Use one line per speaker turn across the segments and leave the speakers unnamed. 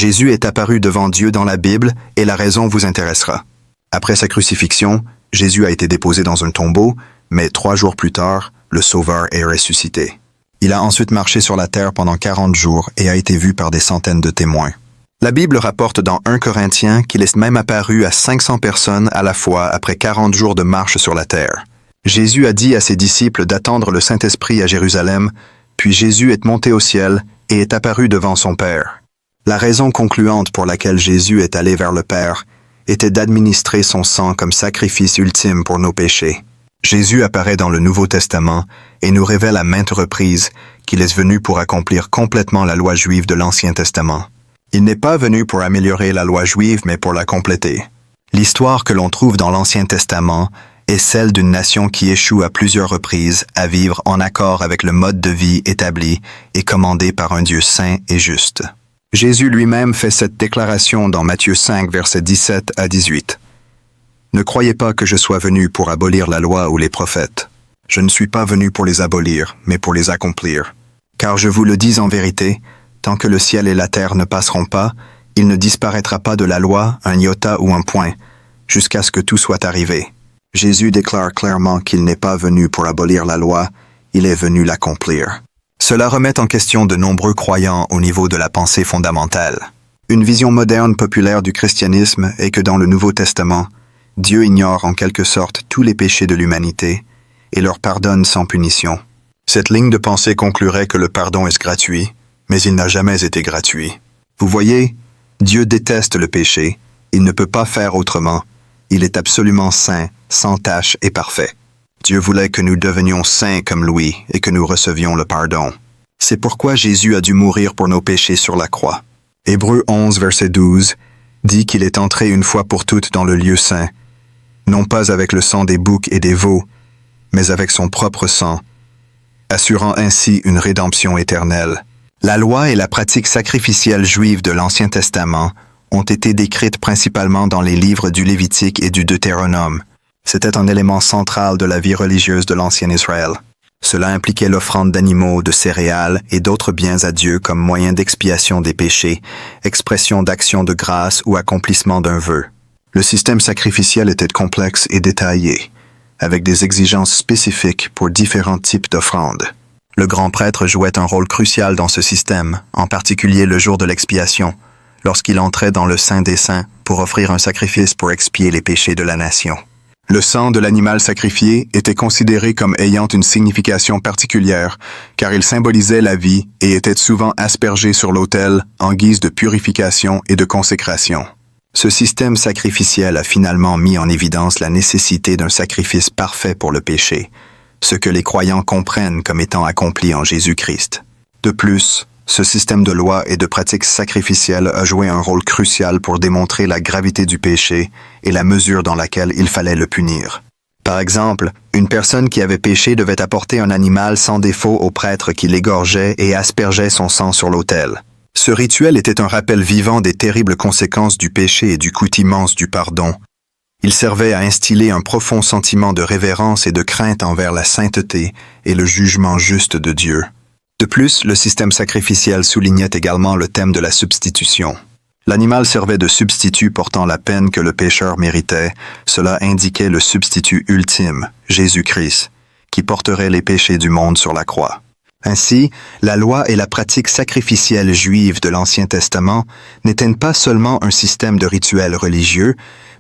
Jésus est apparu devant Dieu dans la Bible et la raison vous intéressera. Après sa crucifixion, Jésus a été déposé dans un tombeau, mais 3 jours plus tard, le Sauveur est ressuscité. Il a ensuite marché sur la terre pendant 40 jours et a été vu par des centaines de témoins. La Bible rapporte dans 1 Corinthiens qu'il est même apparu à 500 personnes à la fois après 40 jours de marche sur la terre. Jésus a dit à ses disciples d'attendre le Saint-Esprit à Jérusalem, puis Jésus est monté au ciel et est apparu devant son Père. La raison concluante pour laquelle Jésus est allé vers le Père était d'administrer son sang comme sacrifice ultime pour nos péchés. Jésus apparaît dans le Nouveau Testament et nous révèle à maintes reprises qu'il est venu pour accomplir complètement la loi juive de l'Ancien Testament. Il n'est pas venu pour améliorer la loi juive, mais pour la compléter. L'histoire que l'on trouve dans l'Ancien Testament est celle d'une nation qui échoue à plusieurs reprises à vivre en accord avec le mode de vie établi et commandé par un Dieu saint et juste. Jésus lui-même fait cette déclaration dans Matthieu 5, versets 17 à 18. « Ne croyez pas que je sois venu pour abolir la loi ou les prophètes. Je ne suis pas venu pour les abolir, mais pour les accomplir. Car je vous le dis en vérité, tant que le ciel et la terre ne passeront pas, il ne disparaîtra pas de la loi un iota ou un point, jusqu'à ce que tout soit arrivé. » Jésus déclare clairement qu'il n'est pas venu pour abolir la loi, il est venu l'accomplir. Cela remet en question de nombreux croyants au niveau de la pensée fondamentale. Une vision moderne populaire du christianisme est que dans le Nouveau Testament, Dieu ignore en quelque sorte tous les péchés de l'humanité et leur pardonne sans punition. Cette ligne de pensée conclurait que le pardon est gratuit, mais il n'a jamais été gratuit. Vous voyez, Dieu déteste le péché, il ne peut pas faire autrement, il est absolument saint, sans tache et parfait. Dieu voulait que nous devenions saints comme lui et que nous recevions le pardon. C'est pourquoi Jésus a dû mourir pour nos péchés sur la croix. Hébreux 11, verset 12, dit qu'il est entré une fois pour toutes dans le lieu saint, non pas avec le sang des boucs et des veaux, mais avec son propre sang, assurant ainsi une rédemption éternelle. La loi et la pratique sacrificielle juive de l'Ancien Testament ont été décrites principalement dans les livres du Lévitique et du Deutéronome. C'était un élément central de la vie religieuse de l'ancien Israël. Cela impliquait l'offrande d'animaux, de céréales et d'autres biens à Dieu comme moyen d'expiation des péchés, expression d'action de grâce ou accomplissement d'un vœu. Le système sacrificiel était complexe et détaillé, avec des exigences spécifiques pour différents types d'offrandes. Le grand prêtre jouait un rôle crucial dans ce système, en particulier le jour de l'expiation, lorsqu'il entrait dans le Saint des Saints pour offrir un sacrifice pour expier les péchés de la nation. Le sang de l'animal sacrifié était considéré comme ayant une signification particulière, car il symbolisait la vie et était souvent aspergé sur l'autel en guise de purification et de consécration. Ce système sacrificiel a finalement mis en évidence la nécessité d'un sacrifice parfait pour le péché, ce que les croyants comprennent comme étant accompli en Jésus-Christ. De plus, ce système de loi et de pratiques sacrificielles a joué un rôle crucial pour démontrer la gravité du péché et la mesure dans laquelle il fallait le punir. Par exemple, une personne qui avait péché devait apporter un animal sans défaut au prêtre qui l'égorgeait et aspergeait son sang sur l'autel. Ce rituel était un rappel vivant des terribles conséquences du péché et du coût immense du pardon. Il servait à instiller un profond sentiment de révérence et de crainte envers la sainteté et le jugement juste de Dieu. De plus, le système sacrificiel soulignait également le thème de la substitution. L'animal servait de substitut portant la peine que le pécheur méritait. Cela indiquait le substitut ultime, Jésus-Christ, qui porterait les péchés du monde sur la croix. Ainsi, la loi et la pratique sacrificielle juive de l'Ancien Testament n'étaient pas seulement un système de rituels religieux,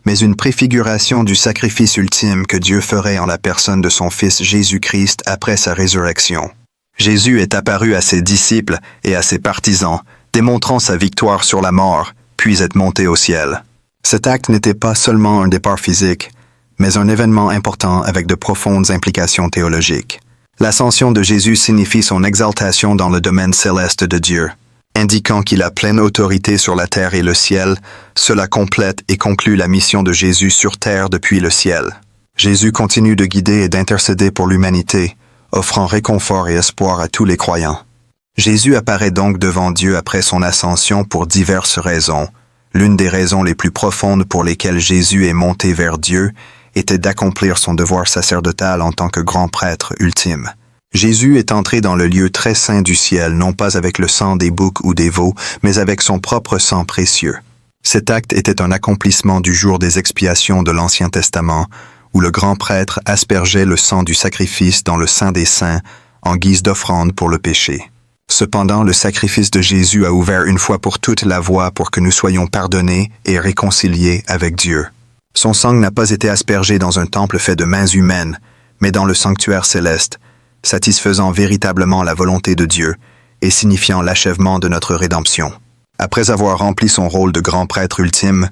mais une préfiguration du sacrifice ultime que Dieu ferait en la personne de son Fils Jésus-Christ après sa résurrection. Jésus est apparu à ses disciples et à ses partisans, démontrant sa victoire sur la mort, puis est monté au ciel. Cet acte n'était pas seulement un départ physique, mais un événement important avec de profondes implications théologiques. L'ascension de Jésus signifie son exaltation dans le domaine céleste de Dieu. Indiquant qu'il a pleine autorité sur la terre et le ciel, cela complète et conclut la mission de Jésus sur terre depuis le ciel. Jésus continue de guider et d'intercéder pour l'humanité, offrant réconfort et espoir à tous les croyants. Jésus apparaît donc devant Dieu après son ascension pour diverses raisons. L'une des raisons les plus profondes pour lesquelles Jésus est monté vers Dieu était d'accomplir son devoir sacerdotal en tant que grand prêtre ultime. Jésus est entré dans le lieu très saint du ciel, non pas avec le sang des boucs ou des veaux, mais avec son propre sang précieux. Cet acte était un accomplissement du jour des expiations de l'Ancien Testament, où le grand prêtre aspergeait le sang du sacrifice dans le Saint des Saints en guise d'offrande pour le péché. Cependant, le sacrifice de Jésus a ouvert une fois pour toutes la voie pour que nous soyons pardonnés et réconciliés avec Dieu. Son sang n'a pas été aspergé dans un temple fait de mains humaines, mais dans le sanctuaire céleste, satisfaisant véritablement la volonté de Dieu et signifiant l'achèvement de notre rédemption. Après avoir rempli son rôle de grand prêtre ultime,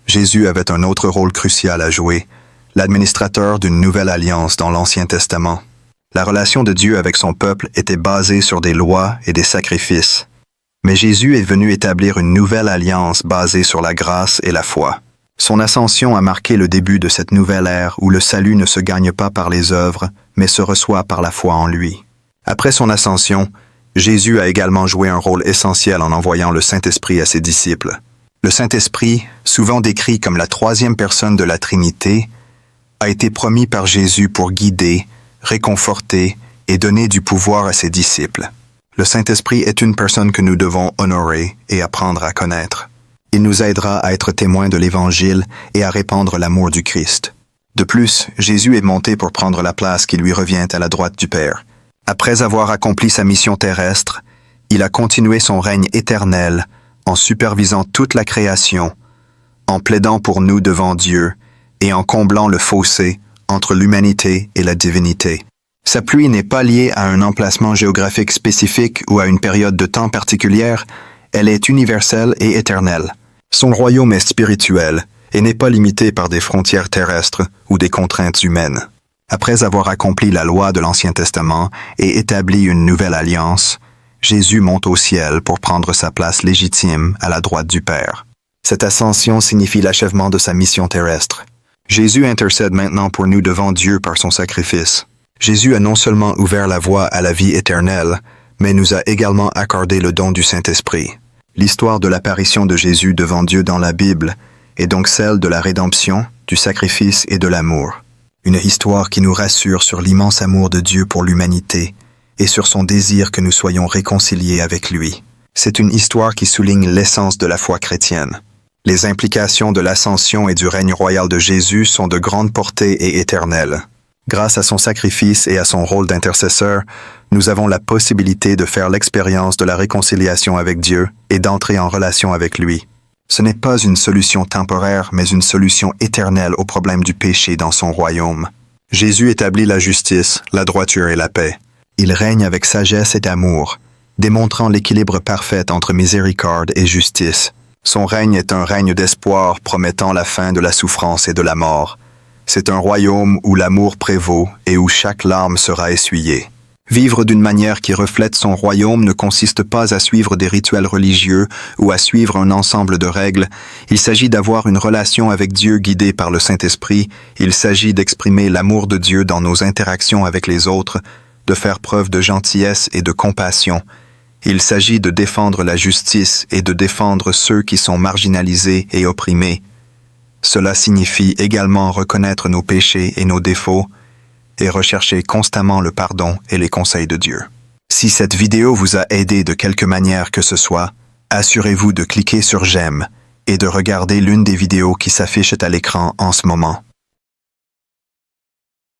Jésus avait un autre rôle crucial à jouer, l'administrateur d'une nouvelle alliance dans l'Ancien Testament. La relation de Dieu avec son peuple était basée sur des lois et des sacrifices. Mais Jésus est venu établir une nouvelle alliance basée sur la grâce et la foi. Son ascension a marqué le début de cette nouvelle ère où le salut ne se gagne pas par les œuvres, mais se reçoit par la foi en lui. Après son ascension, Jésus a également joué un rôle essentiel en envoyant le Saint-Esprit à ses disciples. Le Saint-Esprit, souvent décrit comme la troisième personne de la Trinité, a été promis par Jésus pour guider, réconforter et donner du pouvoir à ses disciples. Le Saint-Esprit est une personne que nous devons honorer et apprendre à connaître. Il nous aidera à être témoins de l'Évangile et à répandre l'amour du Christ. De plus, Jésus est monté pour prendre la place qui lui revient à la droite du Père. Après avoir accompli sa mission terrestre, il a continué son règne éternel en supervisant toute la création, en plaidant pour nous devant Dieu et en comblant le fossé entre l'humanité et la divinité. Sa pluie n'est pas liée à un emplacement géographique spécifique ou à une période de temps particulière, elle est universelle et éternelle. Son royaume est spirituel et n'est pas limité par des frontières terrestres ou des contraintes humaines. Après avoir accompli la loi de l'Ancien Testament et établi une nouvelle alliance, Jésus monte au ciel pour prendre sa place légitime à la droite du Père. Cette ascension signifie l'achèvement de sa mission terrestre. Jésus intercède maintenant pour nous devant Dieu par son sacrifice. Jésus a non seulement ouvert la voie à la vie éternelle, mais nous a également accordé le don du Saint-Esprit. L'histoire de l'apparition de Jésus devant Dieu dans la Bible est donc celle de la rédemption, du sacrifice et de l'amour. Une histoire qui nous rassure sur l'immense amour de Dieu pour l'humanité et sur son désir que nous soyons réconciliés avec lui. C'est une histoire qui souligne l'essence de la foi chrétienne. Les implications de l'ascension et du règne royal de Jésus sont de grande portée et éternelles. Grâce à son sacrifice et à son rôle d'intercesseur, nous avons la possibilité de faire l'expérience de la réconciliation avec Dieu et d'entrer en relation avec lui. Ce n'est pas une solution temporaire, mais une solution éternelle au problème du péché dans son royaume. Jésus établit la justice, la droiture et la paix. Il règne avec sagesse et amour, démontrant l'équilibre parfait entre miséricorde et justice. Son règne est un règne d'espoir promettant la fin de la souffrance et de la mort. C'est un royaume où l'amour prévaut et où chaque larme sera essuyée. Vivre d'une manière qui reflète son royaume ne consiste pas à suivre des rituels religieux ou à suivre un ensemble de règles. Il s'agit d'avoir une relation avec Dieu guidée par le Saint-Esprit. Il s'agit d'exprimer l'amour de Dieu dans nos interactions avec les autres, de faire preuve de gentillesse et de compassion. Il s'agit de défendre la justice et de défendre ceux qui sont marginalisés et opprimés. Cela signifie également reconnaître nos péchés et nos défauts et rechercher constamment le pardon et les conseils de Dieu. Si cette vidéo vous a aidé de quelque manière que ce soit, assurez-vous de cliquer sur j'aime et de regarder l'une des vidéos qui s'affichent à l'écran en ce moment.